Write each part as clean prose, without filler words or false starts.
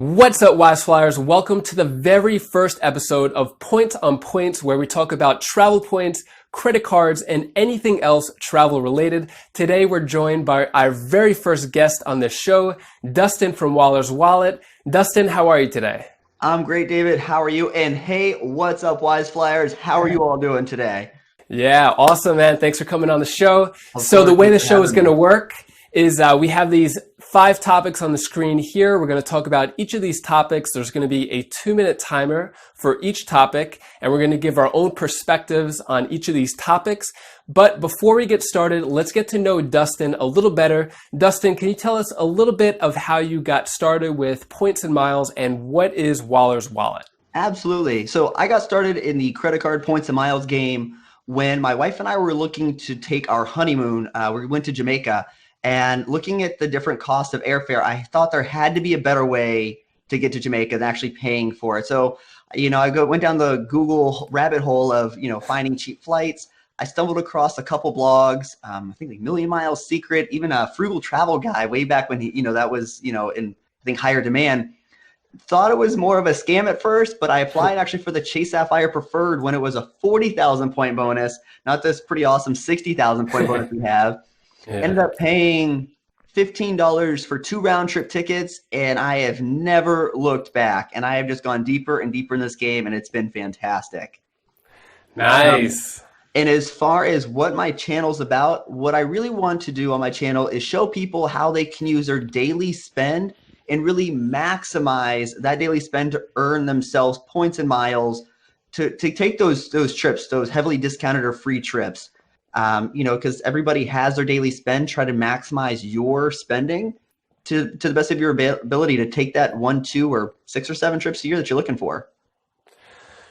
What's up, Wise Flyers? Welcome to the very first episode of Points on Points, where we talk about travel points, credit cards, and anything else travel related. Today, we're joined by our very first guest on this show, Dustin from Waller's Wallet. Dustin, how are you today? I'm great, David. How are you? And hey, what's up, Wise Flyers? How are you all doing today? Yeah, awesome, man. Thanks for coming on the show. Of So the course, way the thanks for show is having going to me. work is we have these 5 topics on the screen here. We're going to talk about each of these topics. There's going to be a 2-minute timer for each topic, and we're going to give our own perspectives on each of these topics. But before we get started, let's get to know Dustin a little better. Dustin, can you tell us a little bit of how you got started with points and miles, and what is Waller's Wallet? Absolutely. So I got started in the credit card points and miles game when my wife and I were looking to take our honeymoon. We went to Jamaica, and looking at the different costs of airfare, I thought there had to be a better way to get to Jamaica than actually paying for it. So, went down the Google rabbit hole of, finding cheap flights. I stumbled across a couple blogs, I think like Million Miles Secret, even a Frugal Travel Guy way back when that was, in I think higher demand. Thought it was more of a scam at first, but I applied actually for the Chase Sapphire Preferred when it was a 40,000 point bonus, not this pretty awesome 60,000 point bonus we have. Yeah. Ended up paying $15 for 2 round trip tickets, and I have never looked back. And I have just gone deeper and deeper in this game, and it's been fantastic. Nice. And as far as what my channel's about, what I really want to do on my channel is show people how they can use their daily spend and really maximize that daily spend to earn themselves points and miles to take those trips, those heavily discounted or free trips. Because everybody has their daily spend. Try to maximize your spending to the best of your ability to take that 1, 2, or 6 or 7 trips a year that you're looking for.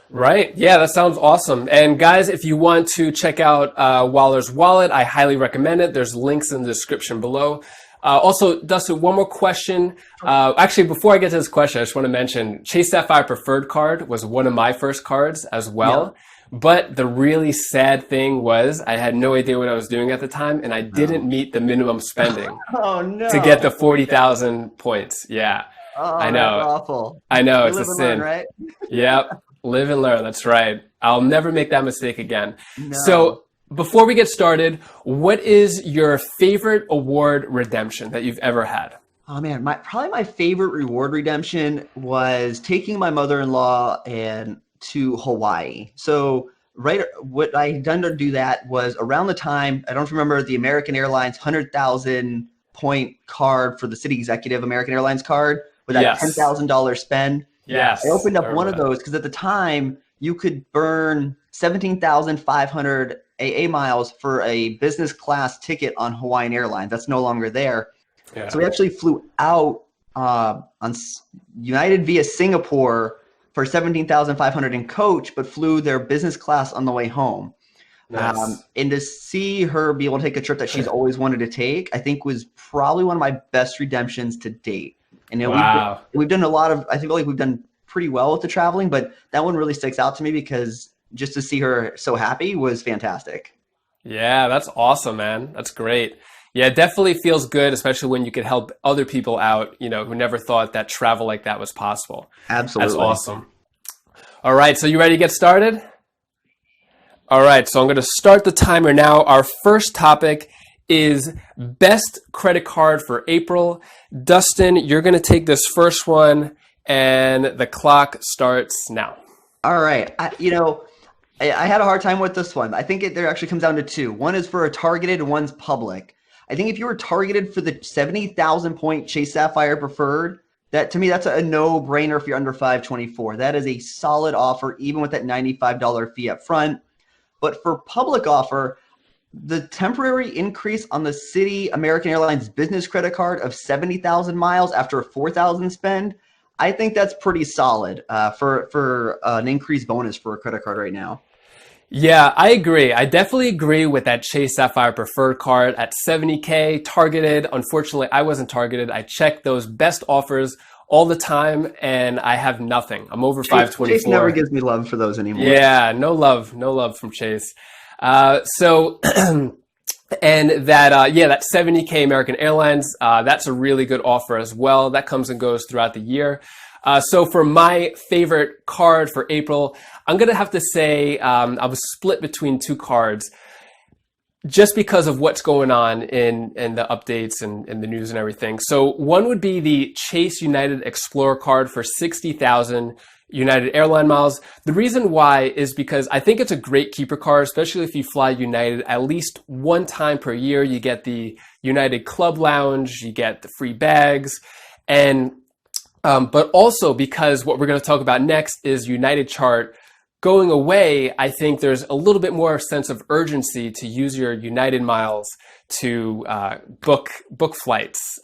Right. Yeah, that sounds awesome. And guys, if you want to check out Waller's Wallet, I highly recommend it. There's links in the description below. Also, Dustin, one more question. Actually, before I get to this question, I just want to mention Chase Sapphire Preferred card was one of my first cards as well. Yeah. But the really sad thing was I had no idea what I was doing at the time, and I didn't meet the minimum spending to get the 40,000 points. Yeah, I know. That's awful. I know, it's live a and sin. learn, right? Yep, live and learn. That's right. I'll never make that mistake again. No. So before we get started, what is your favorite award redemption that you've ever had? Oh man, probably my favorite reward redemption was taking my mother-in-law to Hawaii. So what I had done to do that was around the time, I don't remember, the American Airlines 100,000 point card for the city executive American Airlines card with that $10,000 spend. Yes. I opened up one of those because at the time you could burn 17,500 AA miles for a business class ticket on Hawaiian Airlines. That's no longer there. Yeah. So we actually flew out on United via Singapore for 17,500 in coach, but flew their business class on the way home. Nice. And to see her be able to take a trip that she's always wanted to take, I think was probably one of my best redemptions to date. And wow. we've done a lot of, I feel like we've done pretty well with the traveling, but that one really sticks out to me because just to see her so happy was fantastic. Yeah, that's awesome, man. That's great. Yeah, it definitely feels good, especially when you could help other people out, who never thought that travel like that was possible. Absolutely. That's awesome. All right, so you ready to get started? All right, so I'm going to start the timer now. Our first topic is best credit card for April. Dustin, you're going to take this first one, and the clock starts now. All right. I had a hard time with this one. I think there actually comes down to 2. One is for a targeted and one's public. I think if you were targeted for the 70,000 point Chase Sapphire Preferred, to me, that's a no-brainer if you're under 524. That is a solid offer, even with that $95 fee up front. But for public offer, the temporary increase on the Citi American Airlines business credit card of 70,000 miles after a 4,000 spend, I think that's pretty solid for an increased bonus for a credit card right now. Yeah, I agree. I definitely agree with that Chase Sapphire Preferred card at $70K targeted. Unfortunately, I wasn't targeted. I checked those best offers all the time and I have nothing. I'm over 524. Chase never gives me love for those anymore. Yeah, no love from Chase. So And that, yeah, that 70K American Airlines, that's a really good offer as well. That comes and goes throughout the year. So for my favorite card for April, I'm going to have to say I was split between two cards just because of what's going on in the updates and the news and everything. So one would be the Chase United Explorer card for 60,000 United airline miles. The reason why is because I think it's a great keeper card, especially if you fly United at least one time per year. You get the United Club Lounge, you get the free bags, and but also because what we're going to talk about next is United Chart going away. I think there's a little bit more sense of urgency to use your United miles to book flights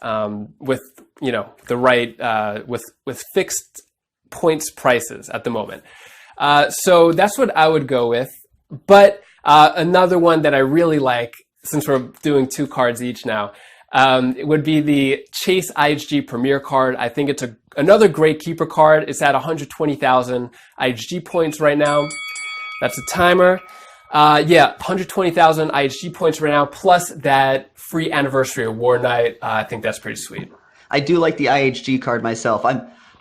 with the right with fixed points prices at the moment. So that's what I would go with. But another one that I really like, since we're doing two cards each now, it would be the Chase IHG Premier card. I think it's another great keeper card. It's at 120,000 IHG points right now. That's a timer. Yeah, 120,000 IHG points right now, plus that free anniversary award night. I think that's pretty sweet. I do like the IHG card myself.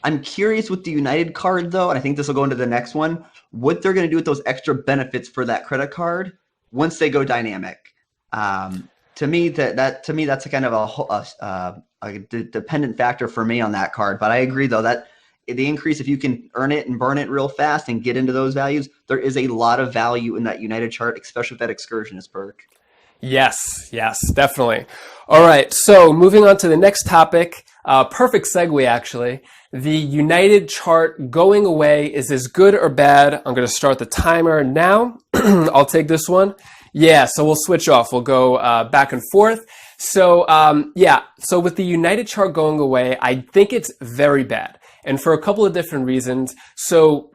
I'm curious with the United card though, and I think this will go into the next one, what they're going to do with those extra benefits for that credit card once they go dynamic. To me, that's a kind of a dependent factor for me on that card. But I agree though that the increase, if you can earn it and burn it real fast and get into those values, there is a lot of value in that United chart, especially with that excursionist perk. Yes, definitely. All right, so moving on to the next topic, perfect segue actually. The United chart going away, is this good or bad? I'm going to start the timer now. I'll take this one. Yeah, so we'll switch off. We'll go back and forth. So yeah, so with the United chart going away, I think it's very bad. And for a couple of different reasons. So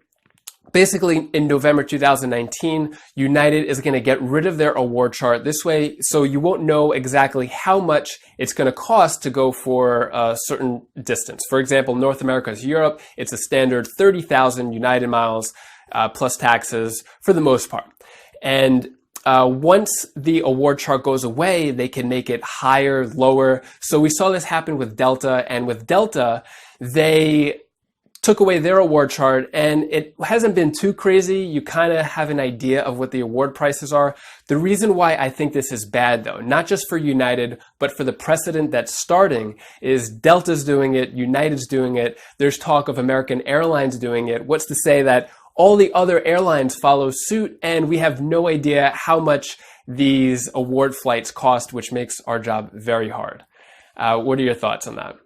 basically, in November 2019, United is going to get rid of their award chart this way, so you won't know exactly how much it's going to cost to go for a certain distance. For example, North America to Europe, it's a standard 30,000 United miles plus taxes for the most part. And once the award chart goes away, they can make it higher, lower. So we saw this happen with Delta, and with Delta, they took away their award chart, and it hasn't been too crazy. You kind of have an idea of what the award prices are. The reason why I think this is bad though, not just for United, but for the precedent that's starting, is Delta's doing it, United's doing it, there's talk of American Airlines doing it. What's to say that all the other airlines follow suit, and we have no idea how much these award flights cost, which makes our job very hard. What are your thoughts on that?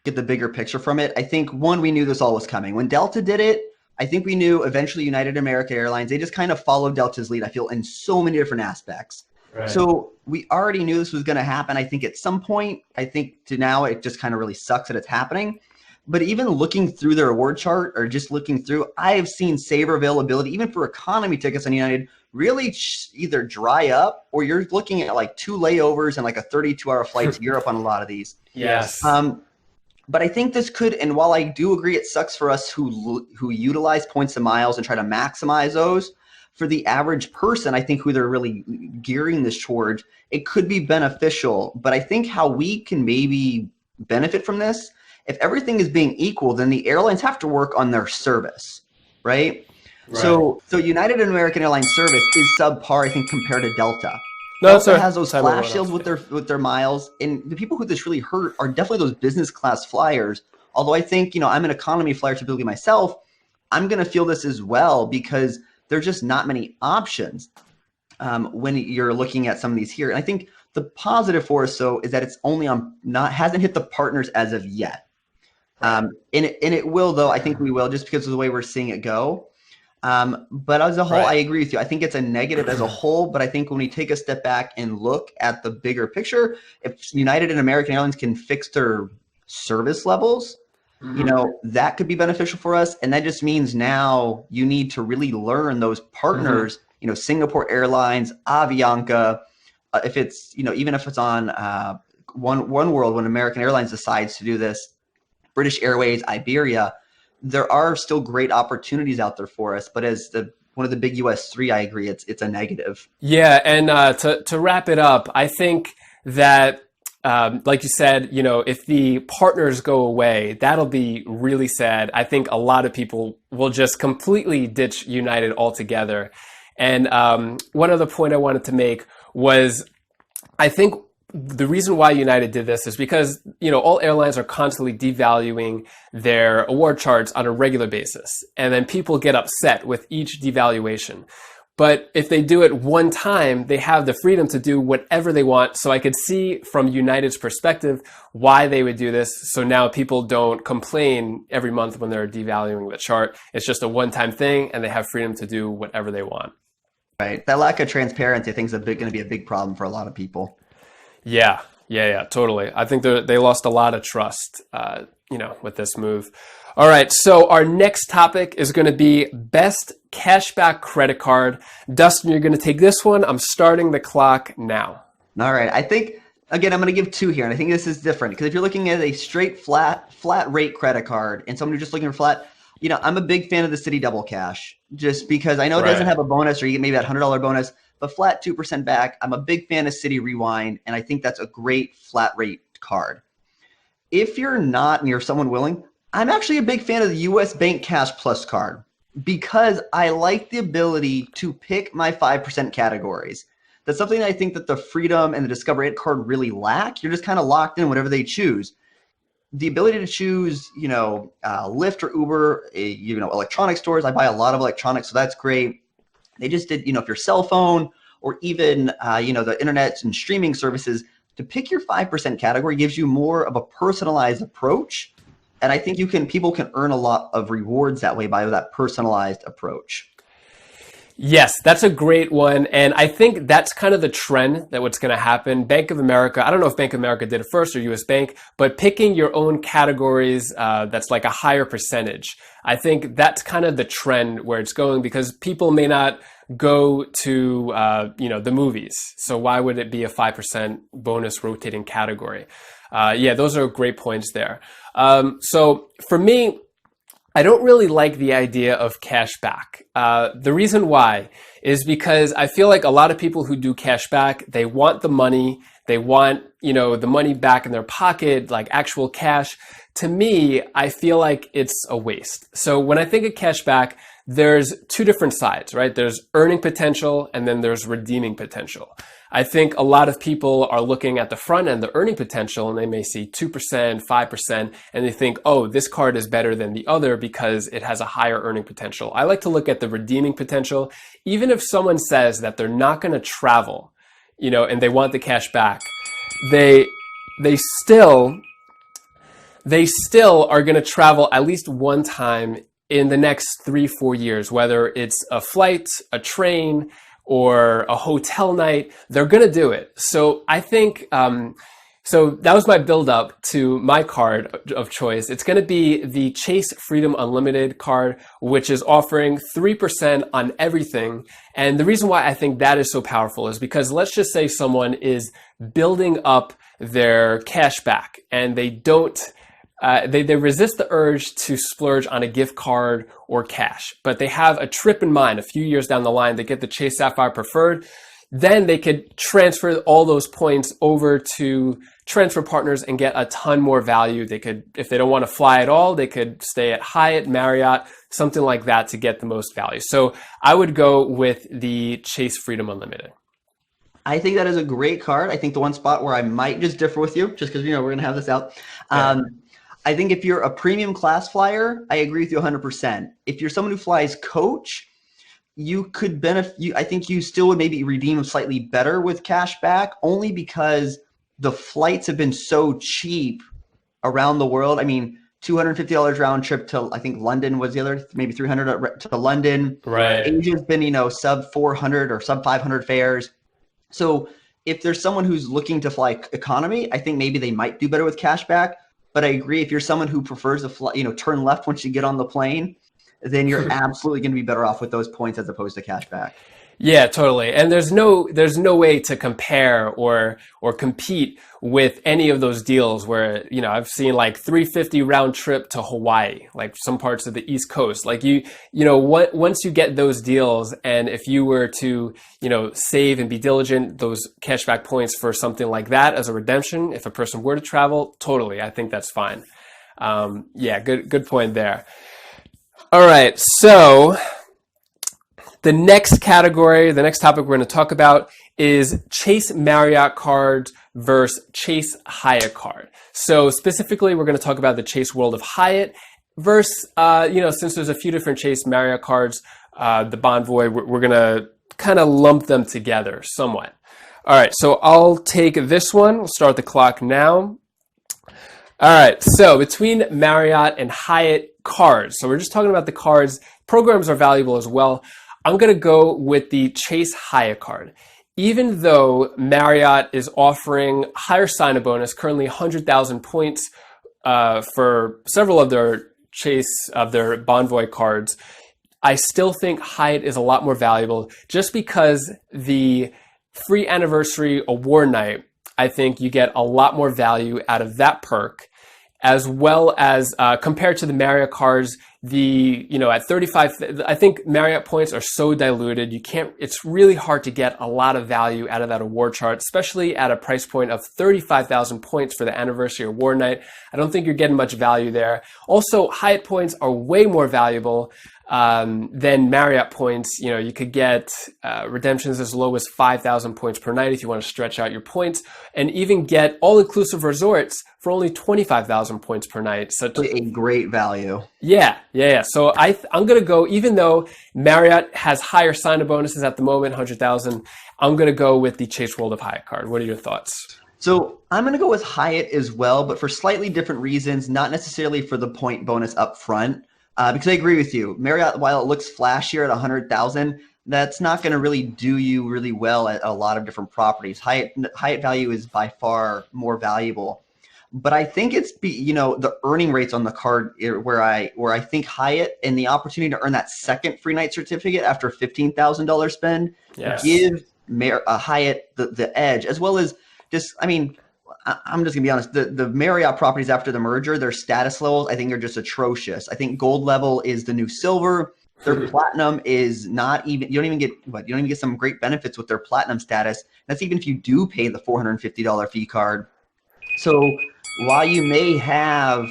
Get the bigger picture from it. I think one, we knew this all was coming. When Delta did it, I think we knew eventually United American Airlines, they just kind of followed Delta's lead, I feel, in so many different aspects. Right. So we already knew this was going to happen. I think at some point, I think to now, it just kind of really sucks that it's happening. But even looking through their award chart or just looking through, I have seen saver availability, even for economy tickets on United, really either dry up, or you're looking at like 2 layovers and like a 32-hour flight to Europe on a lot of these. Yes. But I think this could, and while I do agree it sucks for us who utilize points and miles and try to maximize those, for the average person, I think who they're really gearing this towards, it could be beneficial. But I think how we can maybe benefit from this, if everything is being equal, then the airlines have to work on their service, right? So United and American Airlines service is subpar, I think, compared to Delta. No, Delta has those flash sales with their miles, and the people who this really hurt are definitely those business class flyers. Although I think, I'm an economy flyer typically myself, I'm going to feel this as well because there's just not many options when you're looking at some of these here. And I think the positive for us, though, is that it's only hasn't hit the partners as of yet. And it will, though. I think we will, just because of the way we're seeing it go. But as a whole, I agree with you. I think it's a negative as a whole, but I think when we take a step back and look at the bigger picture, if United and American Airlines can fix their service levels, that could be beneficial for us. And that just means now you need to really learn those partners, Singapore Airlines, Avianca, if it's, even if it's on One World, when American Airlines decides to do this, British Airways, Iberia, there are still great opportunities out there for us. But as one of the big US 3, I agree it's a negative. Yeah, and to wrap it up, I think that like you said, if the partners go away, that'll be really sad. I think a lot of people will just completely ditch United altogether. And one other point I wanted to make was, I think the reason why United did this is because, all airlines are constantly devaluing their award charts on a regular basis. And then people get upset with each devaluation. But if they do it one time, they have the freedom to do whatever they want. So I could see from United's perspective why they would do this. So now people don't complain every month when they're devaluing the chart. It's just a one-time thing, and they have freedom to do whatever they want. Right. That lack of transparency, I think, is going to be a big problem for a lot of people. Yeah, totally. I think they lost a lot of trust, with this move. All right, so our next topic is going to be best cashback credit card. Dustin, you're going to take this one. I'm starting the clock now. All right. I think, again, I'm going to give 2 here, and I think this is different because if you're looking at a straight flat rate credit card and someone who's just looking for flat, I'm a big fan of the Citi Double Cash just because I know it doesn't have a bonus, or you get maybe that $100 bonus, but flat 2% back. I'm a big fan of Citi Rewind, and I think that's a great flat rate card. If you're not and you're someone willing, I'm actually a big fan of the US Bank Cash Plus card because I like the ability to pick my 5% categories. That's something I think that the Freedom and the Discover It card really lack. You're just kind of locked in whatever they choose. The ability to choose, Lyft or Uber, electronic stores. I buy a lot of electronics, so that's great. They just did, if your cell phone or even, the internet and streaming services, to pick your 5% category gives you more of a personalized approach. And I think people can earn a lot of rewards that way by that personalized approach. Yes, that's a great one. And I think that's kind of the trend that what's going to happen. Bank of America, I don't know if Bank of America did it first or US Bank, but picking your own categories, that's like a higher percentage. I think that's kind of the trend where it's going because people may not go to, the movies. So why would it be a 5% bonus rotating category? Those are great points there. So for me, I don't really like the idea of cash back. The reason why is because I feel like a lot of people who do cash back, they want the money. They want, the money back in their pocket, like actual cash. To me, I feel like it's a waste. So when I think of cash back, there's 2 different sides, right? There's earning potential and then there's redeeming potential. I think a lot of people are looking at the front end, the earning potential, and they may see 2%, 5%, and they think, oh, this card is better than the other because it has a higher earning potential. I like to look at the redeeming potential. Even if someone says that they're not going to travel, and they want the cash back, they still are going to travel at least one time in the next 3-4 years, whether it's a flight, a train, or a hotel night, they're going to do it. So I think, so that was my build up to my card of choice. It's going to be the Chase Freedom Unlimited card, which is offering 3% on everything. And the reason why I think that is so powerful is because let's just say someone is building up their cash back and they don't, they resist the urge to splurge on a gift card or cash, but they have a trip in mind a few years down the line. They get the Chase Sapphire Preferred. Then they could transfer all those points over to transfer partners and get a ton more value. They could, if they don't want to fly at all, they could stay at Hyatt, Marriott, something like that to get the most value. So I would go with the Chase Freedom Unlimited. I think that is a great card. I think the one spot where I might just differ with you, just because, we're going to have this out. Yeah. I think if you're a premium class flyer, I agree with you 100%. If you're someone who flies coach, you could benefit. I think you still would maybe redeem slightly better with cash back, only because the flights have been so cheap around the world. I mean, $250 round trip to, I think London was the other, maybe $300 to London. Right. Asia's been, sub 400 or sub 500 fares. So if there's someone who's looking to fly economy, I think maybe they might do better with cash back. But I agree, if you're someone who prefers to fly, turn left once you get on the plane, then you're absolutely going to be better off with those points as opposed to cash back. Yeah, totally. And there's no way to compare or compete with any of those deals where, I've seen like 350 round trip to Hawaii, like some parts of the East Coast. Like once you get those deals, and if you were to, save and be diligent, those cashback points for something like that as a redemption, if a person were to travel, totally, I think that's fine. Yeah, good point there. All right, so the next category, the next topic we're going to talk about is Chase Marriott cards versus Chase Hyatt card. So specifically, we're going to talk about the Chase World of Hyatt versus, since there's a few different Chase Marriott cards, the Bonvoy, we're going to kind of lump them together somewhat. All right, so I'll take this one. We'll start the clock now. All right, so between Marriott and Hyatt cards, so we're just talking about the cards. Programs are valuable as well. I'm going to go with the Chase Hyatt card. Even though Marriott is offering higher sign-up bonus, currently 100,000 points for several of their Bonvoy cards, I still think Hyatt is a lot more valuable just because the free anniversary award night, I think you get a lot more value out of that perk, as well as compared to the Marriott cards, at 35, I think Marriott points are so diluted. It's really hard to get a lot of value out of that award chart, especially at a price point of 35,000 points for the anniversary award night. I don't think you're getting much value there. Also, Hyatt points are way more valuable than Marriott points. You could get redemptions as low as 5,000 points per night if you want to stretch out your points, and even get all-inclusive resorts for only 25,000 points per night. So a great value. Yeah. So I'm going to go, even though Marriott has higher sign-up bonuses at the moment, 100,000, I'm going to go with the Chase World of Hyatt card. What are your thoughts? So I'm going to go with Hyatt as well, but for slightly different reasons, not necessarily for the point bonus up front. Because I agree with you. Marriott, while it looks flashier at 100,000, that's not going to really do you really well at a lot of different properties. Hyatt value is by far more valuable. But I think it's the earning rates on the card where I think Hyatt and the opportunity to earn that second free night certificate after a $15,000 spend give Hyatt the edge, as well as just, I'm just gonna be honest. The Marriott properties after the merger, their status levels I think are just atrocious. I think gold level is the new silver. Their platinum is not even. You don't even get some great benefits with their platinum status. That's even if you do pay the $450 fee card. So while you may have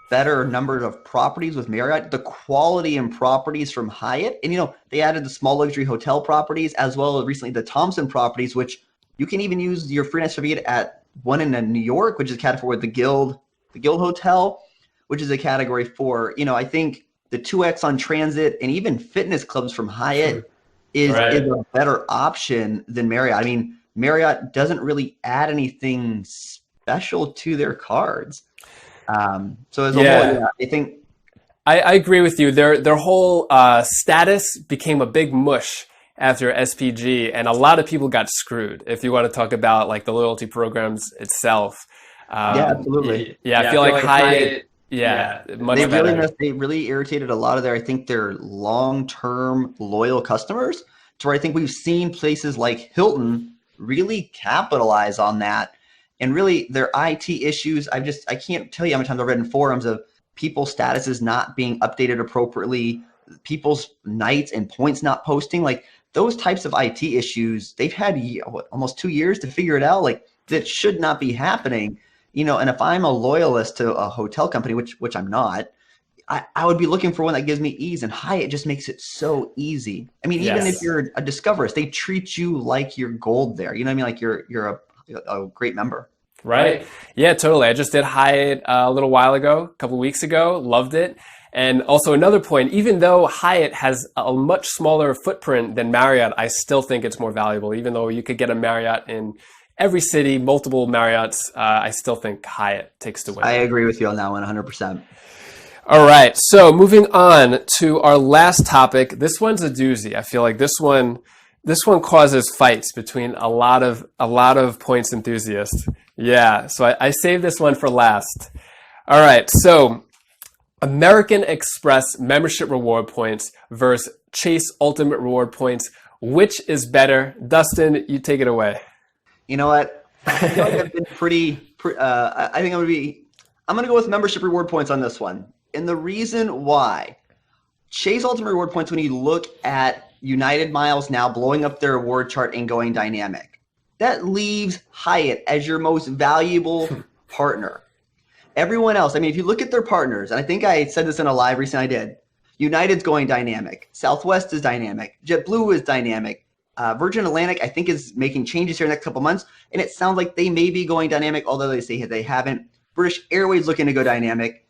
better number of properties with Marriott, the quality in properties from Hyatt, and they added the small luxury hotel properties as well as recently the Thompson properties, which you can even use your free night certificate at one in New York, which is category with the Guild Hotel, which is a category 4. I think the 2X on Transit and even fitness clubs from Hyatt is a better option than Marriott. Marriott doesn't really add anything special to their cards. So as a whole, I think I agree with you. Their whole status became a big mush after SPG, and a lot of people got screwed. If you want to talk about like the loyalty programs itself, absolutely. I feel like Hyatt, much better. They really irritated a lot of their long-term loyal customers, to where I think we've seen places like Hilton really capitalize on that, and really their IT issues. I can't tell you how many times I've read in forums of people's statuses not being updated appropriately, people's nights and points not posting, like those types of IT issues. They've had almost 2 years to figure it out. Like, that should not be happening. And if I'm a loyalist to a hotel company, which I'm not, I would be looking for one that gives me ease, and Hyatt just makes it so easy. Even if you're a discoverist, they treat you like you're gold there. Like you're a great member. Right. Yeah, totally. I just did Hyatt a little while ago, a couple of weeks ago, loved it. And also another point, even though Hyatt has a much smaller footprint than Marriott, I still think it's more valuable. Even though you could get a Marriott in every city, multiple Marriotts, I still think Hyatt takes the win. I agree with you on that one 100%. All right, so moving on to our last topic. This one's a doozy. I feel like this one causes fights between a lot of points enthusiasts. Yeah, so I saved this one for last. All right, so American Express membership reward points versus Chase Ultimate Reward points. Which is better? Dustin, you take it away. You know what? I feel like I've been I think I'm gonna go with membership reward points on this one. And the reason why, Chase Ultimate Reward Points, when you look at United Miles now blowing up their reward chart and going dynamic, that leaves Hyatt as your most valuable partner. Everyone else, I mean, if you look at their partners, and I think I said this in a live recently I did, United's going dynamic. Southwest is dynamic. JetBlue is dynamic. Virgin Atlantic, I think, is making changes here in the next couple months, and it sounds like they may be going dynamic, although they say they haven't. British Airways looking to go dynamic.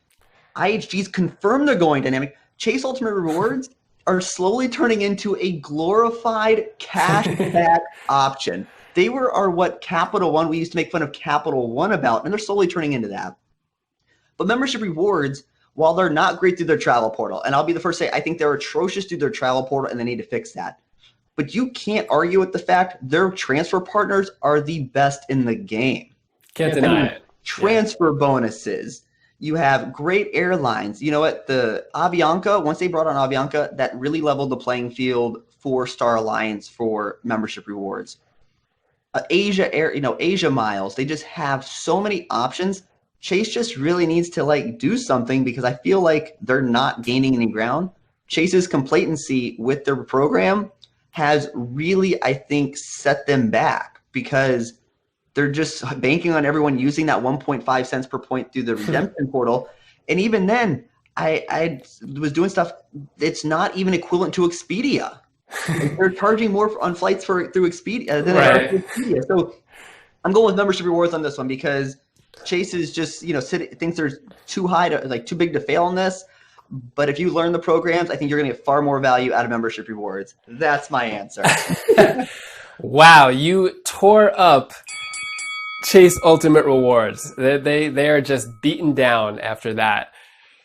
IHG's confirmed they're going dynamic. Chase Ultimate Rewards are slowly turning into a glorified cashback option. They are what Capital One, we used to make fun of Capital One about, and they're slowly turning into that. But membership rewards, while they're not great through their travel portal, and I'll be the first to say I think they're atrocious through their travel portal and they need to fix that. But you can't argue with the fact their transfer partners are the best in the game. Can't deny it. Transfer bonuses. You have great airlines. You know what? The Avianca, once they brought on Avianca, that really leveled the playing field for Star Alliance for membership rewards. Asia Miles, they just have so many options. Chase just really needs to do something because I feel like they're not gaining any ground. Chase's complacency with their program has really, I think, set them back because they're just banking on everyone using that 1.5 cents per point through the redemption portal. And even then, I was doing stuff that's not even equivalent to Expedia. They're charging more on flights through Expedia than they are through Expedia. So I'm going with membership rewards on this one because Chase is just, thinks they're too high too big to fail on this. But if you learn the programs, I think you're going to get far more value out of membership rewards. That's my answer. Wow, you tore up Chase Ultimate Rewards. They are just beaten down after that.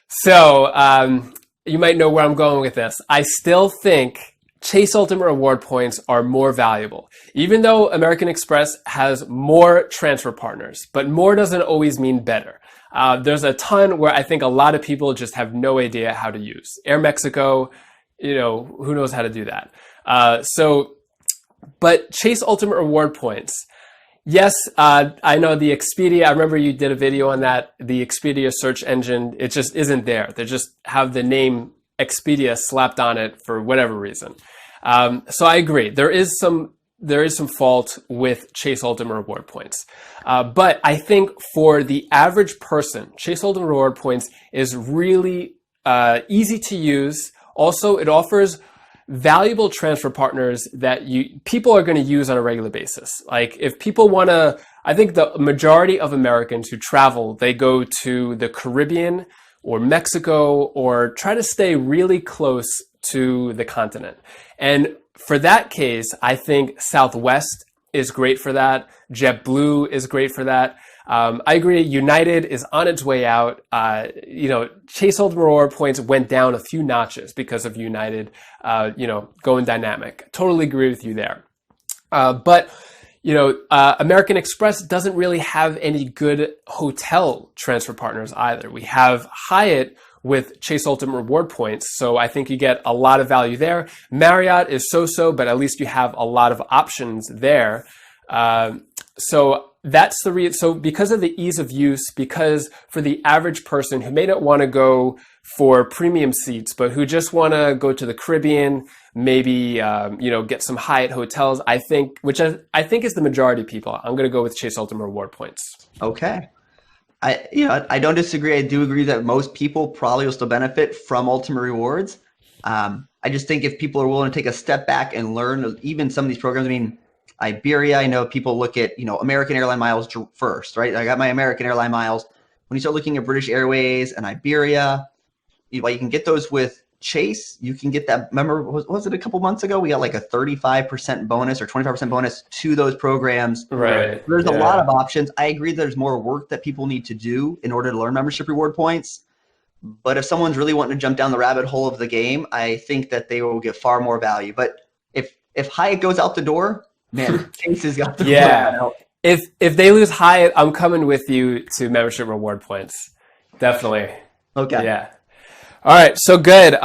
So you might know where I'm going with this. I still think Chase Ultimate Reward Points are more valuable, even though American Express has more transfer partners, but more doesn't always mean better. There's a ton where I think a lot of people just have no idea how to use. Air Mexico, who knows how to do that. But Chase Ultimate Reward Points, yes, I know the Expedia, I remember you did a video on that, the Expedia search engine, it just isn't there. They just have the name Expedia slapped on it for whatever reason. So I agree. There is some fault with Chase Ultimate Reward Points. But I think for the average person, Chase Ultimate Reward Points is really easy to use. Also, it offers valuable transfer partners that people are going to use on a regular basis. Like if people want to, I think the majority of Americans who travel, they go to the Caribbean or Mexico or try to stay really close to the continent. And for that case, I think Southwest is great for that. JetBlue is great for that. I agree. United is on its way out. Chase Ultimate Reward Points went down a few notches because of United, going dynamic. Totally agree with you there. But American Express doesn't really have any good hotel transfer partners either. We have Hyatt with Chase Ultimate Reward Points, so I think you get a lot of value there. Marriott is so-so, but at least you have a lot of options there. So that's the reason. So because of the ease of use, because for the average person who may not want to go for premium seats, but who just want to go to the Caribbean, maybe get some Hyatt hotels, I think is the majority of people. I'm going to go with Chase Ultimate Reward Points. Okay. I don't disagree. I do agree that most people probably will still benefit from Ultimate Rewards. I just think if people are willing to take a step back and learn even some of these programs, I mean, Iberia, I know people look at, American airline miles first, right? I got my American airline miles. When you start looking at British Airways and Iberia, you can get those with Chase. You can get that. Remember, was it a couple months ago? We got like a 35% bonus or 25% bonus to those programs. Right. There's a lot of options. I agree there's more work that people need to do in order to learn membership reward points. But if someone's really wanting to jump down the rabbit hole of the game, I think that they will get far more value. But if Hyatt goes out the door, man, Chase has got the out. If they lose Hyatt, I'm coming with you to membership reward points. Definitely. Okay. Yeah. All right. So good.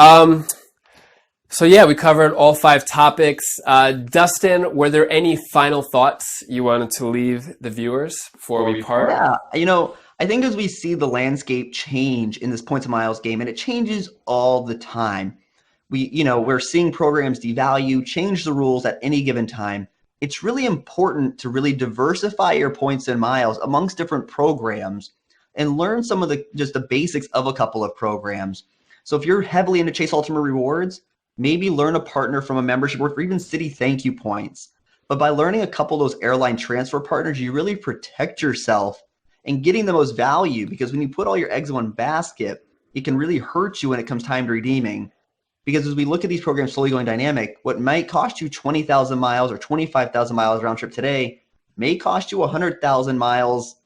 So yeah, we covered all 5 topics. Dustin, were there any final thoughts you wanted to leave the viewers before we part? Yeah, I think as we see the landscape change in this points and miles game, and it changes all the time. We're seeing programs devalue, change the rules at any given time. It's really important to really diversify your points and miles amongst different programs and learn some of just the basics of a couple of programs. So if you're heavily into Chase Ultimate Rewards, maybe learn a partner from a membership or even city thank you points. But by learning a couple of those airline transfer partners, you really protect yourself and getting the most value, because when you put all your eggs in one basket, it can really hurt you when it comes time to redeeming. Because as we look at these programs slowly going dynamic, what might cost you 20,000 miles or 25,000 miles round trip today may cost you 100,000 miles,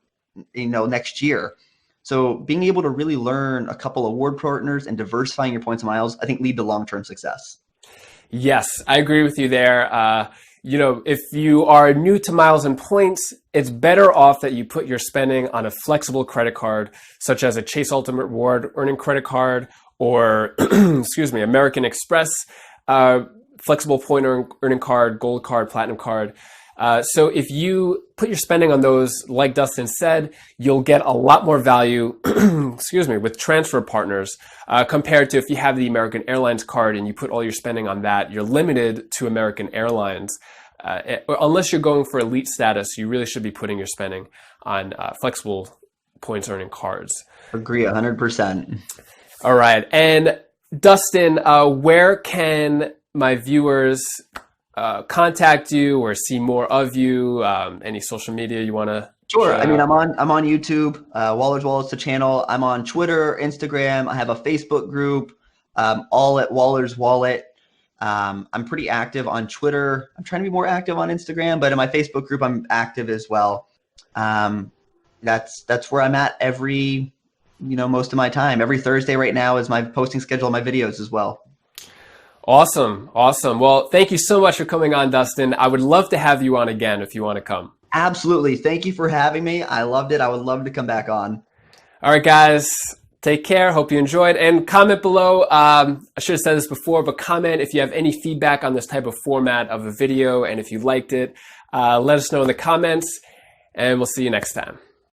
next year. So being able to really learn a couple of award partners and diversifying your points and miles, I think lead to long-term success. Yes, I agree with you there. If you are new to miles and points, it's better off that you put your spending on a flexible credit card, such as a Chase Ultimate Reward earning credit card or, excuse me, American Express flexible point earning card, gold card, platinum card. So if you put your spending on those, like Dustin said, you'll get a lot more value, excuse me, with transfer partners compared to if you have the American Airlines card and you put all your spending on that, you're limited to American Airlines. Unless you're going for elite status, you really should be putting your spending on flexible points earning cards. Agree 100%. All right. And Dustin, where can my viewers contact you or see more of you? Any social media you want to? Sure. I mean, I'm on YouTube, Waller's Wallet's the channel. I'm on Twitter, Instagram. I have a Facebook group, all at Waller's Wallet. I'm pretty active on Twitter. I'm trying to be more active on Instagram, but in my Facebook group, I'm active as well. That's where I'm at most of my time. Every Thursday right now is my posting schedule of my videos as well. Awesome. Well, thank you so much for coming on, Dustin. I would love to have you on again if you want to come. Absolutely. Thank you for having me. I loved it. I would love to come back on. All right, guys. Take care. Hope you enjoyed. And comment below. I should have said this before, but comment if you have any feedback on this type of format of a video and if you liked it. Let us know in the comments, and we'll see you next time.